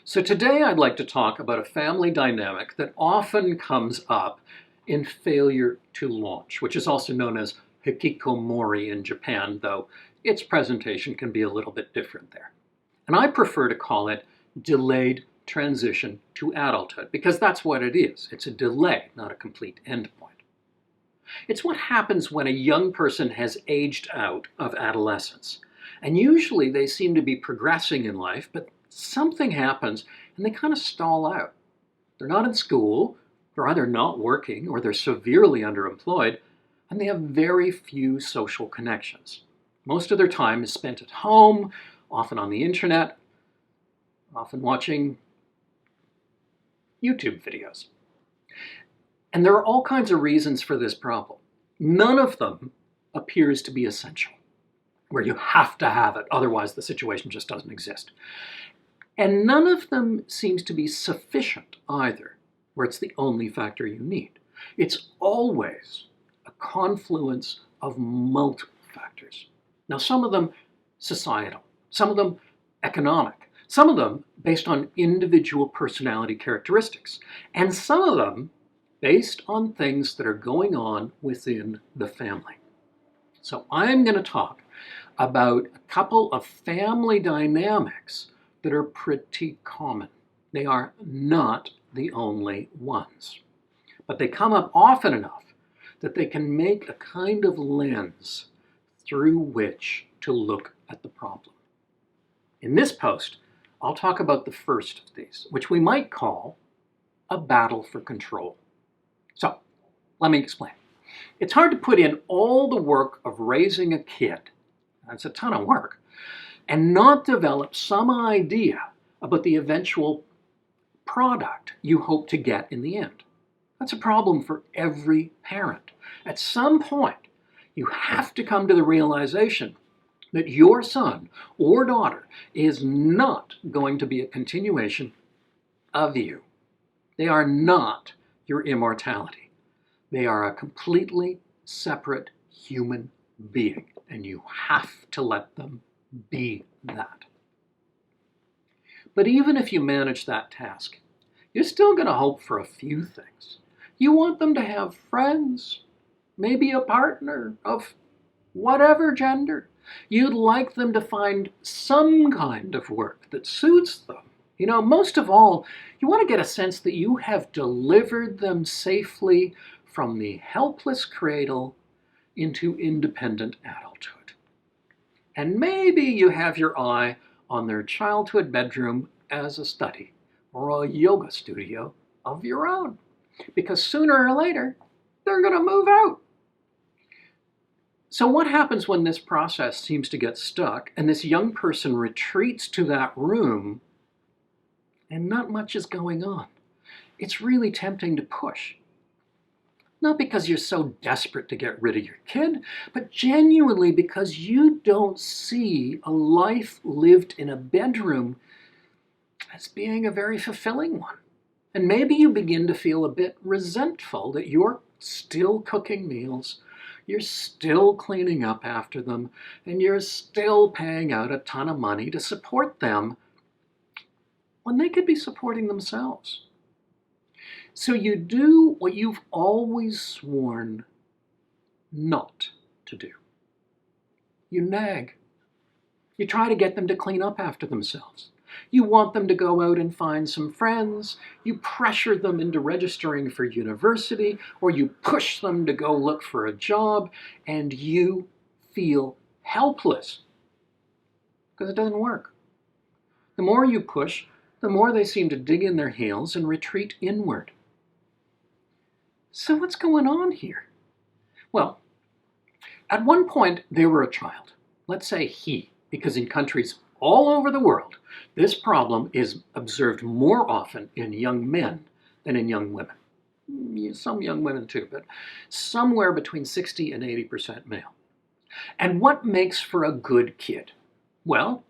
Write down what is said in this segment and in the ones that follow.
So today I'd like to talk about a family dynamic that often comes up in failure to launch, which is also known as hikikomori in Japan, though its presentation can be a little bit different there. And I prefer to call it delayed transition to adulthood, because that's what it is. It's a delay, not a complete endpoint. It's what happens when a young person has aged out of adolescence. And usually they seem to be progressing in life, but something happens and they kind of stall out. They're not in school, they're either not working or they're severely underemployed, and they have very few social connections. Most of their time is spent at home, often on the internet, often watching YouTube videos. And there are all kinds of reasons for this problem. None of them appears to be essential, where you have to have it, otherwise the situation just doesn't exist. And none of them seems to be sufficient either, where it's the only factor you need. It's always a confluence of multiple factors. Now, some of them societal, some of them economic, some of them based on individual personality characteristics, and some of them based on things that are going on within the family. So I'm going to talk about a couple of family dynamics that are pretty common. They are not the only ones, but they come up often enough that they can make a kind of lens through which to look at the problem. In this post, I'll talk about the first of these, which we might call a battle for control. So, let me explain. It's hard to put in all the work of raising a kid, that's a ton of work, and not develop some idea about the eventual product you hope to get in the end. That's a problem for every parent. At some point, you have to come to the realization that your son or daughter is not going to be a continuation of you. They are not your immortality. They are a completely separate human being, and you have to let them be that. But even if you manage that task, you're still going to hope for a few things. You want them to have friends, maybe a partner of whatever gender. You'd like them to find some kind of work that suits them. You know, most of all, you want to get a sense that you have delivered them safely from the helpless cradle into independent adulthood. And maybe you have your eye on their childhood bedroom as a study or a yoga studio of your own, because sooner or later, they're going to move out. So what happens when this process seems to get stuck and this young person retreats to that room and not much is going on? It's really tempting to push. Not because you're so desperate to get rid of your kid, but genuinely because you don't see a life lived in a bedroom as being a very fulfilling one. And maybe you begin to feel a bit resentful that you're still cooking meals, you're still cleaning up after them, and you're still paying out a ton of money to support them when they could be supporting themselves. So you do what you've always sworn not to do. You nag. You try to get them to clean up after themselves. You want them to go out and find some friends. You pressure them into registering for university, or you push them to go look for a job, and you feel helpless because it doesn't work. The more you push, the more they seem to dig in their heels and retreat inward. So what's going on here? Well, at one point they were a child. Let's say he, because in countries all over the world, this problem is observed more often in young men than in young women. Some young women too, but somewhere between 60 and 80% male. And what makes for a good kid? Well,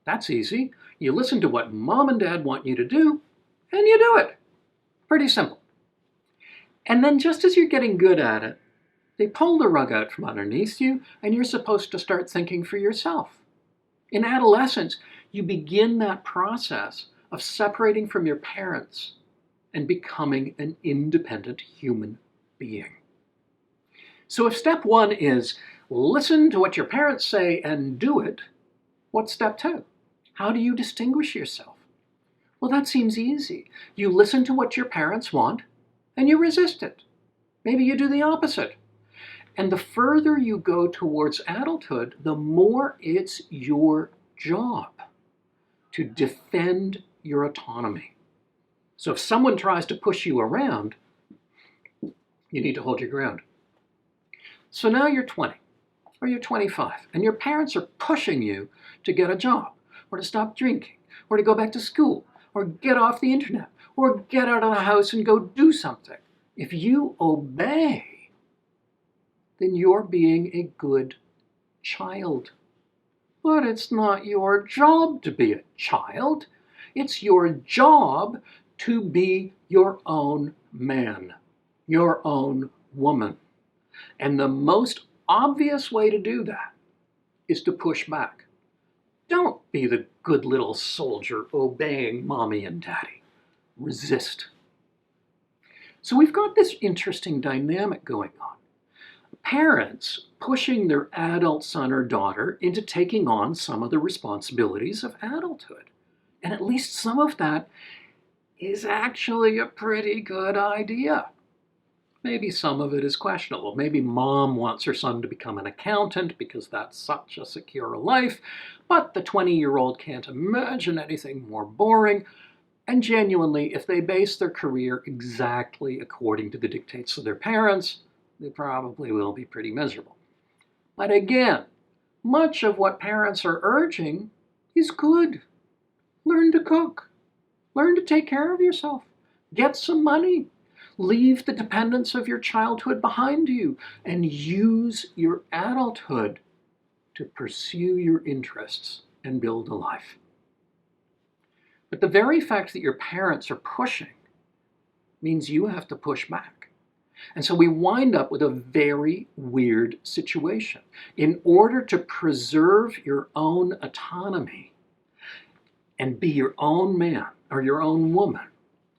that's easy. You listen to what mom and dad want you to do, and you do it. Pretty simple. And then just as you're getting good at it, they pull the rug out from underneath you, and you're supposed to start thinking for yourself. In adolescence, you begin that process of separating from your parents and becoming an independent human being. So if step one is listen to what your parents say and do it, what's step two? How do you distinguish yourself? Well, that seems easy. You listen to what your parents want and you resist it. Maybe you do the opposite. And the further you go towards adulthood, the more it's your job to defend your autonomy. So if someone tries to push you around, you need to hold your ground. So now you're 20 or you're 25 and your parents are pushing you to get a job or to stop drinking or to go back to school or get off the internet or get out of the house and go do something. If you obey, then you're being a good child. But it's not your job to be a child. It's your job to be your own man, your own woman. And the most obvious way to do that is to push back. Don't be the good little soldier obeying mommy and daddy. Resist. So we've got this interesting dynamic going on. Parents pushing their adult son or daughter into taking on some of the responsibilities of adulthood. And at least some of that is actually a pretty good idea. Maybe some of it is questionable. Maybe mom wants her son to become an accountant because that's such a secure life, but the 20-year-old can't imagine anything more boring. And genuinely, if they base their career exactly according to the dictates of their parents, they probably will be pretty miserable. But again, much of what parents are urging is good. Learn to cook. Learn to take care of yourself. Get some money. Leave the dependence of your childhood behind you and use your adulthood to pursue your interests and build a life. But the very fact that your parents are pushing means you have to push back. And so we wind up with a very weird situation. In order to preserve your own autonomy and be your own man or your own woman,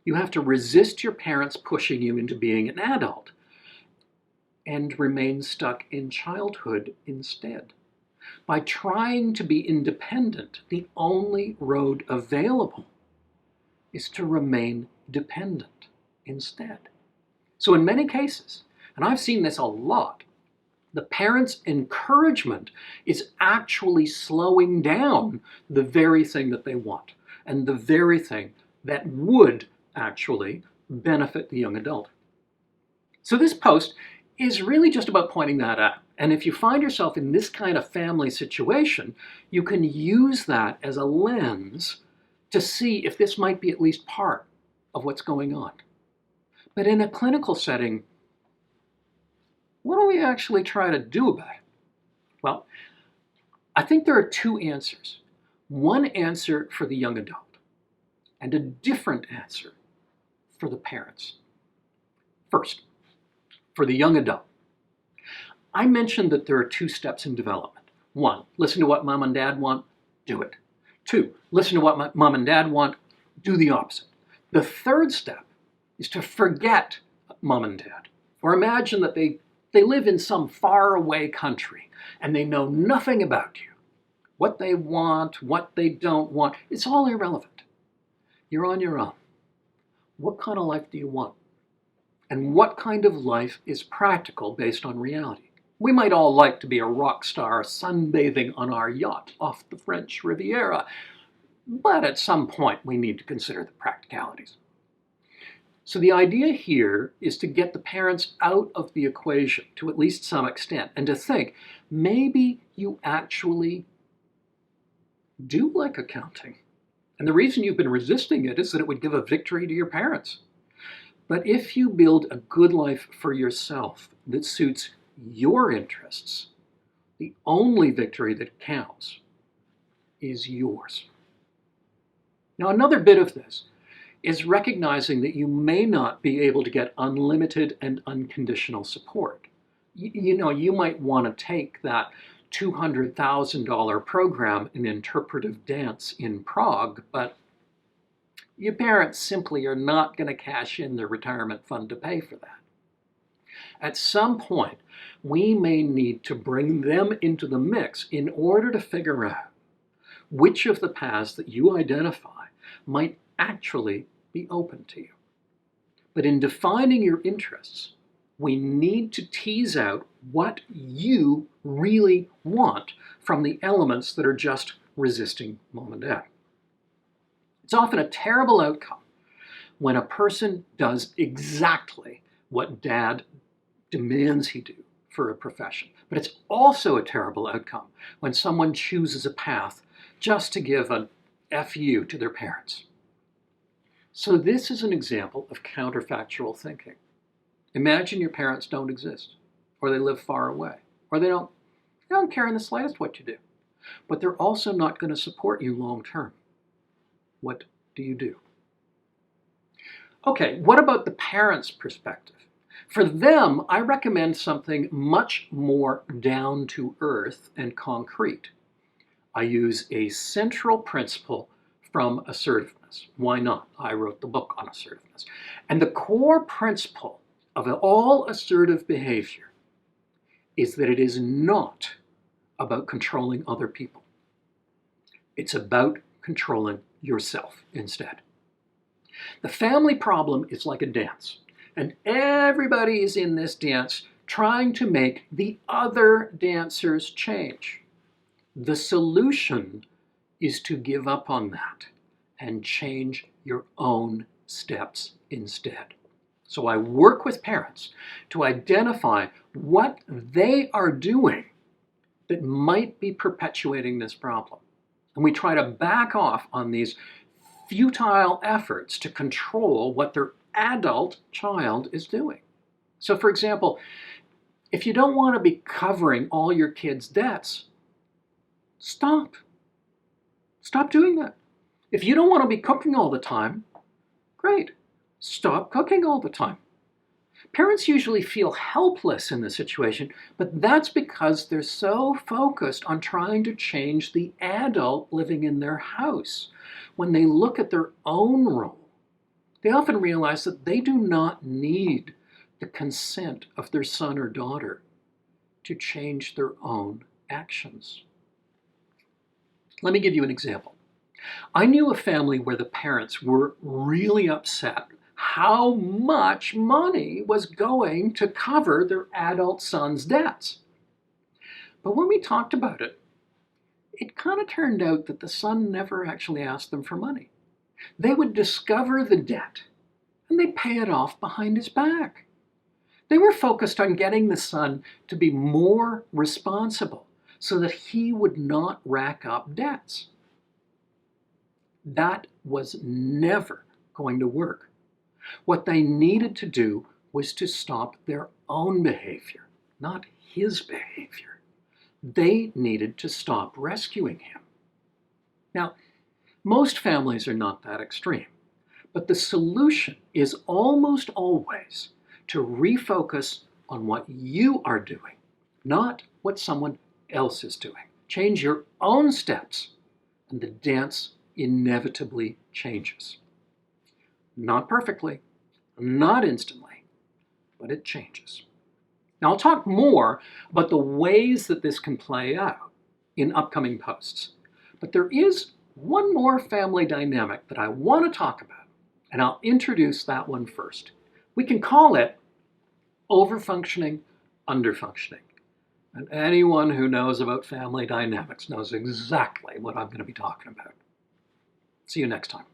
you have to resist your parents pushing you into being an adult and remain stuck in childhood instead. By trying to be independent, the only road available is to remain dependent instead. So in many cases, and I've seen this a lot, the parents' encouragement is actually slowing down the very thing that they want and the very thing that would actually benefit the young adult. So this post is really just about pointing that out. And if you find yourself in this kind of family situation, you can use that as a lens to see if this might be at least part of what's going on. But in a clinical setting, what do we actually try to do about it? Well, I think there are two answers. One answer for the young adult and a different answer for the parents. First, for the young adult, I mentioned that there are two steps in development. One, listen to what mom and dad want, do it. Two, listen to what mom and dad want, do the opposite. The third step is to forget mom and dad. Or imagine that they live in some faraway country and they know nothing about you. What they want, what they don't want, it's all irrelevant. You're on your own. What kind of life do you want? And what kind of life is practical based on reality? We might all like to be a rock star sunbathing on our yacht off the French Riviera, but at some point we need to consider the practicalities. So the idea here is to get the parents out of the equation to at least some extent and to think, maybe you actually do like accounting. And the reason you've been resisting it is that it would give a victory to your parents. But if you build a good life for yourself that suits your interests, the only victory that counts is yours. Now, another bit of this is recognizing that you may not be able to get unlimited and unconditional support. You might want to take that $200,000 program in interpretive dance in Prague, but Your parents simply are not going to cash in their retirement fund to pay for that. At some point, we may need to bring them into the mix in order to figure out which of the paths that you identify might actually be open to you. But in defining your interests, we need to tease out what you really want from the elements that are just resisting mom and dad. It's often a terrible outcome when a person does exactly what dad demands he do for a profession. But it's also a terrible outcome when someone chooses a path just to give an FU to their parents. So this is an example of counterfactual thinking. Imagine your parents don't exist, or they live far away, or they don't care in the slightest what you do. But they're also not going to support you long term. What do you do? Okay, what about the parents' perspective? For them, I recommend something much more down to earth and concrete. I use a central principle from Assertiveness. Why not? I wrote the book on assertiveness. And the core principle of all assertive behavior is that it is not about controlling other people. It's about controlling yourself instead. The family problem is like a dance, and everybody is in this dance trying to make the other dancers change. The solution is to give up on that and change your own steps instead. So I work with parents to identify what they are doing that might be perpetuating this problem. And we try to back off on these futile efforts to control what their adult child is doing. So for example, if you don't want to be covering all your kids' debts, stop. Stop doing that. If you don't want to be cooking all the time, great. Stop cooking all the time. Parents usually feel helpless in this situation, but that's because they're so focused on trying to change the adult living in their house. When they look at their own role, they often realize that they do not need the consent of their son or daughter to change their own actions. Let me give you an example. I knew a family where the parents were really upset how much money was going to cover their adult son's debts. But when we talked about it, it kind of turned out that the son never actually asked them for money. They would discover the debt and they'd pay it off behind his back. They were focused on getting the son to be more responsible so that he would not rack up debts. That was never going to work. What they needed to do was to stop their own behavior, not his behavior. They needed to stop rescuing him. Now, most families are not that extreme, but the solution is almost always to refocus on what you are doing, not what someone else is doing. Change your own steps, and the dance inevitably changes. Not perfectly, not instantly, but it changes. Now, I'll talk more about the ways that this can play out in upcoming posts. But there is one more family dynamic that I want to talk about, and I'll introduce that one first. We can call it overfunctioning, underfunctioning. And anyone who knows about family dynamics knows exactly what I'm going to be talking about. See you next time.